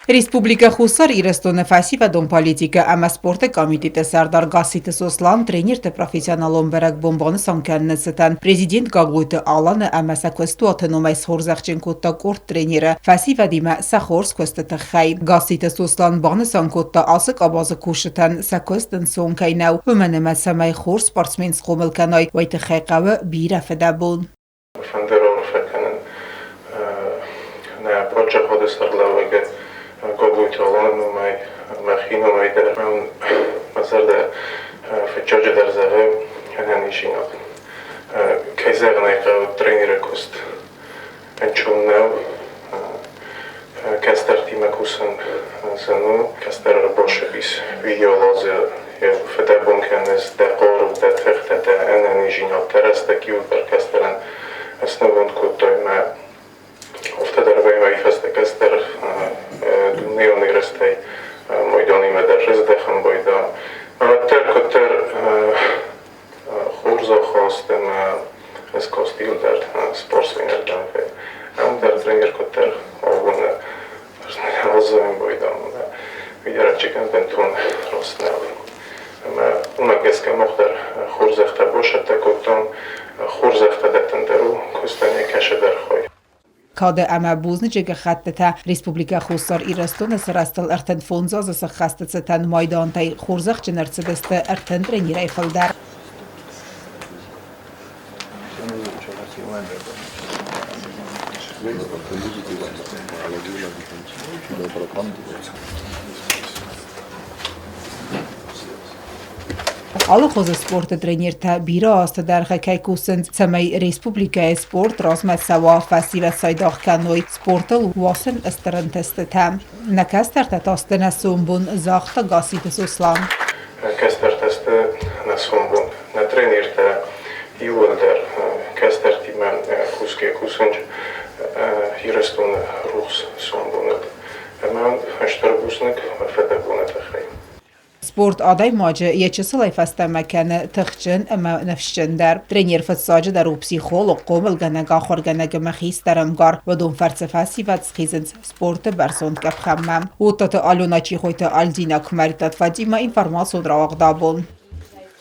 Республика Хусар Ирестон Фаси و دون پالیتیکا اما سپورت کامیتیت سردار گاسیت سوسلان ترینیر ته پروفیسیونالون برک بمبان سانکن نستن پرزیدنت گاگوت آلان اما سکوستو اتنومای سخورزخچن کوتا کورت ترینیر فاسی و دیما سخورس کوست خی گاسیت سوسلان بان سانکوتا آسک آباز کوشتن سکوستن سونکای نو و من مسمای خور سپورتسمن سخومل کنای و تخیقه بیره فدابون قبول تالان و مای مخین و مای در من مزار در فجاج در زغه هنیشین آب کیزه غنیقه و ترینیر کست انچون نو کستر تیم کوسن زنو کستر باشه بیس ویدیو لازه فدا بونکن از دقار و دتفخت تا هنیشین آب ترست کیو بر کسترن اسنوند کودای ما افتاد در باید ویفست کستر نیونی رسته میدانی مدرسه دخم بایدم تر کتر خورزا خواستم از کاستیل در سپورس وینر دم که هم در ترینر کتر آگونه آزایم بایدم ویدیاره چیکن بنتون راست نو اما گس که مختر خورزخته باشد تکوتان خورزخته دتن درو کستانی کشه در خواهی کاد اما بوزن جگ خط تا ریسپوبلیکا خوستار ایرستون سرستل ارتن فونزاز سخست ستن مایدان تای خورزخ جنرت دست ارتن رنی رایفل در آل خوز سپورت ترینیر تا بیرا است در خکای کوسند سمی ریسپوبلیکا سپورت رازمت سوا فسی و سایداخ کنوی سپورتل واسن استرن تست تام نکستر تاست نسومبون زاخت گاسیت سوسلان کستر تست نسومبون نترینیر تا یول در کستر تیمان کوسنج هیرستون روز سومبوند اما اشتر بوسنک و فدابوند خیم سپورت آدای ماجه یه چه سلای فسته مکنه تخچن اما نفشچن در ترینیر فتساجه در پسیخول و قومل گنگا خورگنگ مخیس درمگار و دون فرسفاسی و تسخیزنز سپورت برسوند کف خمم و تات آلونا چی خویت آلزینا کماریتات و دیما اینفرماسون را اقدابون